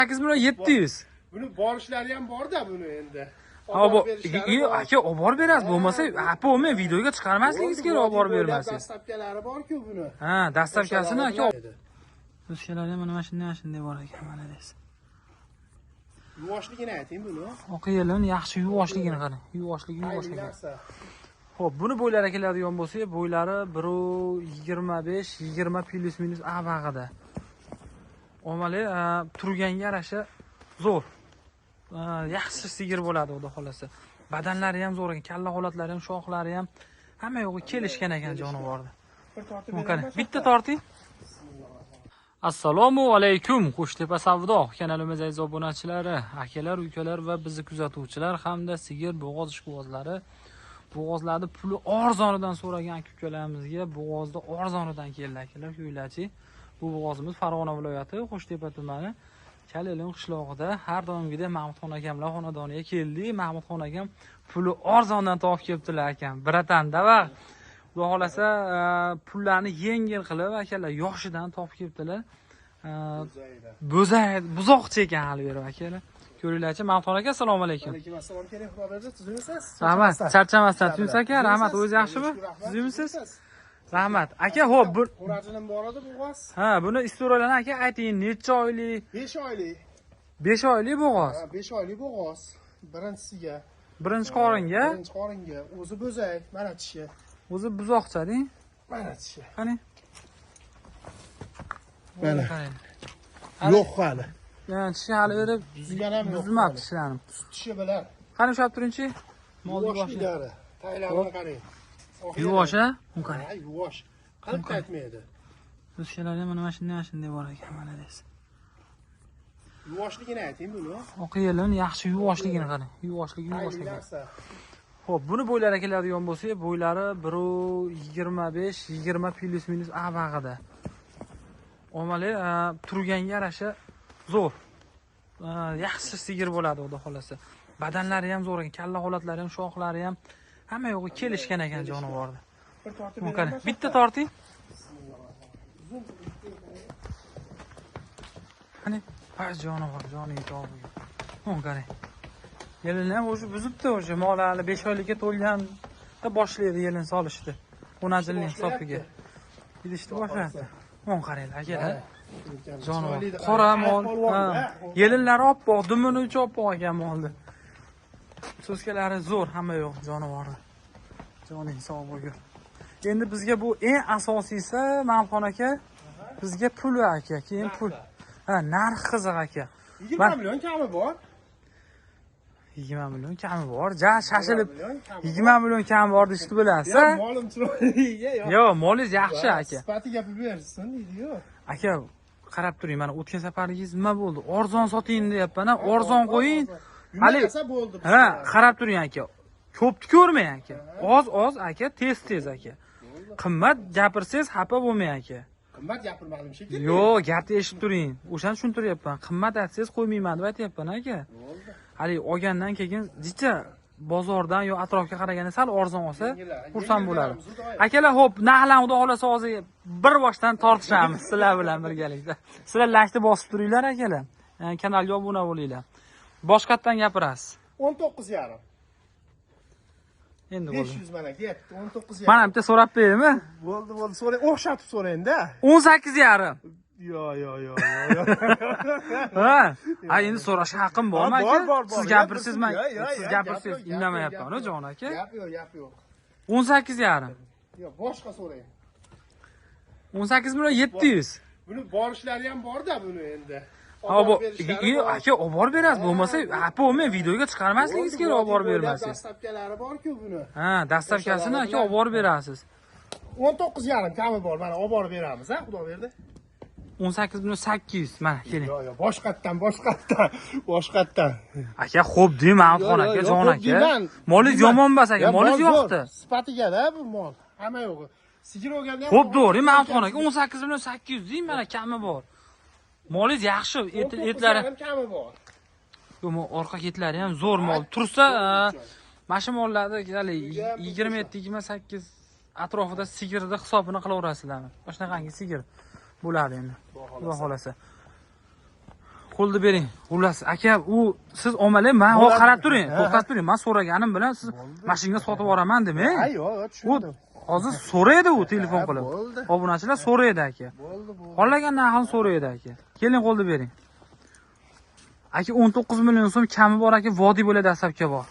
8.700. Buni borishlari ham bor-da buni endi. Aka olib borib berasiz, bo'lmasa bo'lmay videoga chiqarmasligingiz kerak, olib borib bermasiz. Dastavkalari bor-ku buni. Ha, dastavkasini aka. O'shalarga mana shunday bor ekan, mana deysiz. Yuvoshligini ayting buni. Oq yelin yaxshi yuvoshligini qarang. Yuvoshligini ekan. Xo'p, buni bo'ylari keladigan bo'lsa, bo'ylari 1.25, 20 plus minus avag'ida. Omali turganga yarasha zo'r. Yaxshi sigir bo'ladi, xudo xolasa. Badanlari ham zo'r ekan, kalla holatlari ham, shoxlari ham hamma yo'g'i kelishgan ekan jonivorda. Bitta torting. Assalomu alaykum, Qo'shtepa savdo kanalimiz aziz obunachilari, akalar, ukalar va bizni kuzatuvchilar hamda sigir bo'g'oz ishqibozlari. Bo'g'ozlarni puli arzonidan so'ragan aka-ukalarimizga bo'g'ozda arzonidan keldi akalar, ko'ylarchi. Bu bo'g'ozimiz Farg'ona viloyati, Qo'shtepa tumani, Kalelin qishlog'ida har doimgidek Mahmudxon akamlar xonadoniga keldi. Mahmudxon akam puli arzondan topib kelibdilar akam. Biratanda va xudo xolasa pullarni yengil qilib akalar yoshidan topib kelibdilar. Buzoqcha ekan hali berib akalar. Ko'ringlarchi, Mahmudxon aka, assalomu alaykum. Alaykum assalom, keling, xudoberdi, tuzimisiz? Rahmat, charchamasdan Tunis aka, rahmat, o'zingiz yaxshimi? Tuzimisiz? Rahmat. Aka, xo'p, bu qo'rajinim bor edi bo'g'oz. Ha, buni istoriyalarni aka ayting, necha oylik? 5 oylik. 5 oylik bo'g'oz. Ha, 5 oylik bo'g'oz. Birinchisiga. Birinchi qoringa. Birinchi qoringa. O'zi bo'zak, mana tishi. O'zi buzoqcha-ding. Mana tishi. Qani? Mana. Yo'q hali. Yani tishi hali berib, Buzgan ham yo'q. buzmabdi tishlarini. Tishi bilan. Qani ushlab turingchi? Molni boshlari. Taylarini qarang. Yuvosh-a? Qani? Ha, yuvosh. Qalb qaytmaydi. O'shalarga mana shunday bor ekan, mana deysiz. Yuvoshligini ayting buni. Oq yelin yaxshi yuvoshligini qarang. Yuvoshligini boshqa. Xo'p, buni bo'ylari keladigan bo'lsa, bo'ylari 1.25, 20 plus minus avag'ida. Omali turganga yarasha zo'r. Yaxshi sigir bo'ladi, xudo xolasa. Badanlari ham zo'r ekan, kalla holatlari ham, shoxlari ham hamma yo'g'i kelishgan ekan jonivorda. Bir tortib Qani, bitta torting. Qani, past jonivor, joniga tog'iga. Qani. Yelin ham o'sha buzibdi, o'sha mollarni 5 oylikka to'lganda boshlaydi yelin solishdi. Xonajilning hisobiga. Idishni boshladi. Qaranglar, akalar. Jonivor, qora mol. Yelinlari oppoq, dumini uchi oppoq ekan molni. So'skalari zo'r, hamma yo'q jonivorni. Joning sog' bo'lgur. Endi bizga bu eng asosiysi, Mahmudxon aka, bizga pul aka, keyin pul. Ha, narx qiziq aka. 20 million kami bor. 20 million kami bor. Ja, shashilib 20 million kami bor deshdi bilasiz. Ya, molim chiroyliga yo'q. Yo'q, molingiz yaxshi aka. Sifati gapib bersin, deydi-yu. Aka, qarab turing, mana o'tgan safaringiz nima bo'ldi? Arzon soting deyapman, arzon qo'ying. Hali bo'ldi. Ha, qarab turing aka. Ko'pni ko'rmang aka. Oz aka, tez aka. Qimmat gapirsangiz xafa bo'lmang aka. Qimmat gapirmadim shekilli. Yo'q, gapni eshitib turing. O'shani tushuntiryapman. Qimmat aytsangiz qo'ymayman deb aytyapman aka. Hali olgandan keyin jicha bozordan yo atrofga qaraganda sal arzon olsa, xursand bo'ladi. Akalar, xo'p, narxlarni xudo xolasa hozir bir boshdan tortishamiz sizlar bilan birgalikda. Sizlar lashni bosib turinglar akalar. Kanalga obuna bo'linglar. Boshqatdan gapirasiz. 19,5. Endi bo'ldi. 500 mana ketdi, 19,5. Mana bitta so'rab beraymi? Bo'ldi, so'rang, o'xshatib so'rang-da. 18,5. Yo'q. Ha, endi so'rash haqqim bormi aka? Bor. Siz gapirsiz, siz gapirsiz, indamayapman, jon aka. Gap yo'q. 18,5. Yo'q, boshqa so'rang. 18.700. Buni borishlari ham bor-da buni endi. Aka, olib borib berasiz, bo'lmasa bo'lmay videoga chiqarmasligingiz kerak, olib borib bermasiz. Dastavkalari bor-ku buni. Ha, dastavkasini aka olib borib berasiz. 19,5 kami bor, mana olib borib beramiz, ha, xudo berdi. 18.800, mana keling. Yo'q, boshqatdan. Aka, xo'p deng, Mahmudxon aka, jon aka. Molingiz yomon emas aka, molingiz yo'qdi. Sifatiga-da bu mol. Hamma yo'q. Sigir olganda ham. Xo'p, to'g'ri, Mahmudxon aka, 18.800 deng, mana kami bor. Molingiz yaxshi, etlari ham kami bor. Yo'q, orqa ketlari ham zo'r mol. Tursa, mana shu mollarda 27-28 atrofida sigirni hisobini qilaverasizlarmi? Shunaqangi sigir bo'ladi endi. Xudo xolasa. qo'lni bering. Xullas, aka, u siz omalang, men hozir qarab turing, to'xtatib turing. Men so'raganim bilan siz mashina sotib yuboraman demang. Yo'q, U tushundim. hozir so'raydi u telefon qilib. Bo'ldi. Obunachilar so'raydi aka. Bo'ldi. Xohlagan narxini so'raydi aka. Keling qo'lni bering. Aka 19 million so'm kami bor aka, vodiy bo'ladi dastlabki bor.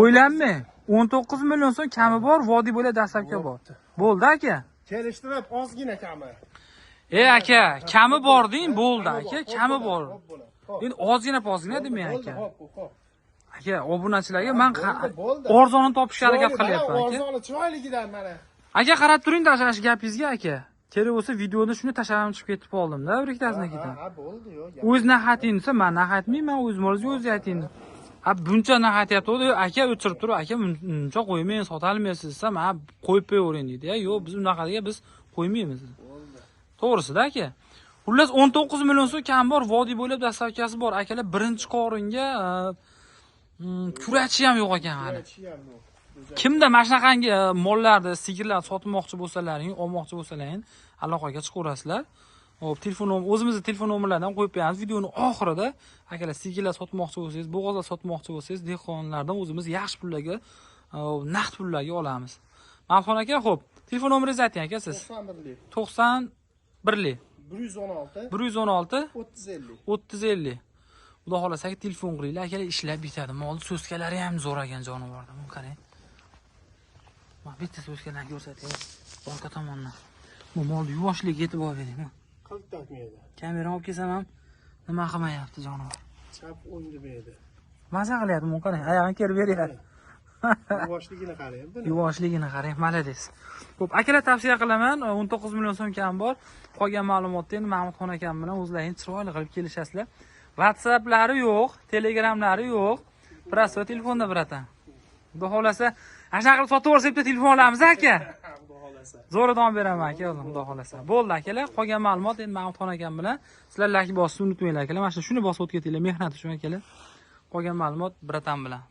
O'ylanmang. 19 million so'm kami bor, vodiy bo'ladi dastlabki bor. Bo'ldi aka. Kelishtirib ozgina kami. Aka, kami bor deng, bo'ldi aka, kami bor. Endi ozgina demang aka. Aka, obunachilarga men arzonini topishga harakat qilyapman aka. Arzoni chiroyligidan mana. Aka, qarab turing tashlash gapingizga aka. Kerak bo'lsa videoni shuni tashlab chiqib ketib qoldim-da, bir ikkitasidan ketan. Ha, bo'ldi, yo'q. O'z nahating desa, men nahatmayman, o'zingizga o'zi ayting. Ha, buncha nahatyapti, aka o'chirib turib, aka buncha qo'ymang, sotalmaysiz desa, men qo'yib qo'yavering deydi. Yo'q, biz unaqaga biz qo'ymaymiz. To'g'risida aka. Xullas 19 million so'm kam bor, vodiy bo'lib dastavkasi bor. Akalar birinchi qoringa kurachi ham yo'q ekan hali. Kimda mana shunaqangi mollarni, sigirlar sotmoqchi bo'lsalaring, olmoqchi bo'lsalaring, aloqaga chiqaverasizlar. Hop, o'zimizning telefon nomerlaridan qo'yib qo'yamiz. Videoning oxirida akalar sigirlar sotmoqchi bo'lsangiz, bo'g'ozlar sotmoqchi bo'lsangiz, dehqonlardan o'zimiz yaxshi pullarga, naqd pullarga olamiz. Mavxon aka, xo'p, telefon nomeringizni ayting aka siz. 91lik 116 116 350. 350. Xudo xolasa telefon qilinglar, akalar ishlab bitadi. Mol so'skalari ham zo'r ekan jonivorda. Buni qarang. Mana bitta so'skalarni ko'rsatay. Orqa tomondan. Bu molni yuvoshligi yetib olvering. Qilib taqmaydi. Kamera olib kelsam ham nima qilmayapti jonivor. Chap o'ngga berdi. Maza qilyapti, bu qarang. Oyog'ini kerib beryapti. Yuvoshligini qarang. Yuvoshligini qarang, malades. Xo'p, akalar tavsiya qilaman. 19 million so'm kam bor. Qolgan ma'lumotni endi Mahmudxon akam bilan o'zlaringiz chiroyli qilib kelishasizlar. WhatsApplari yo'q, Telegramlari yo'q. Prosto telefonda biratan. Xudo xolasa, ana qilib sotib yuborsa bitta telefon olamiz aka. Xudo xolasa. Zo'ridan beraman aka, o'zim xudo xolasa. Bo'ldi akalar, qolgan ma'lumot endi Mahmudxon akam bilan sizlar like bosishni unutmanglar akalar. Mana shuni bosib o'tib ketinglar, mehnat uchun akalar. Qolgan ma'lumot biratan bilan.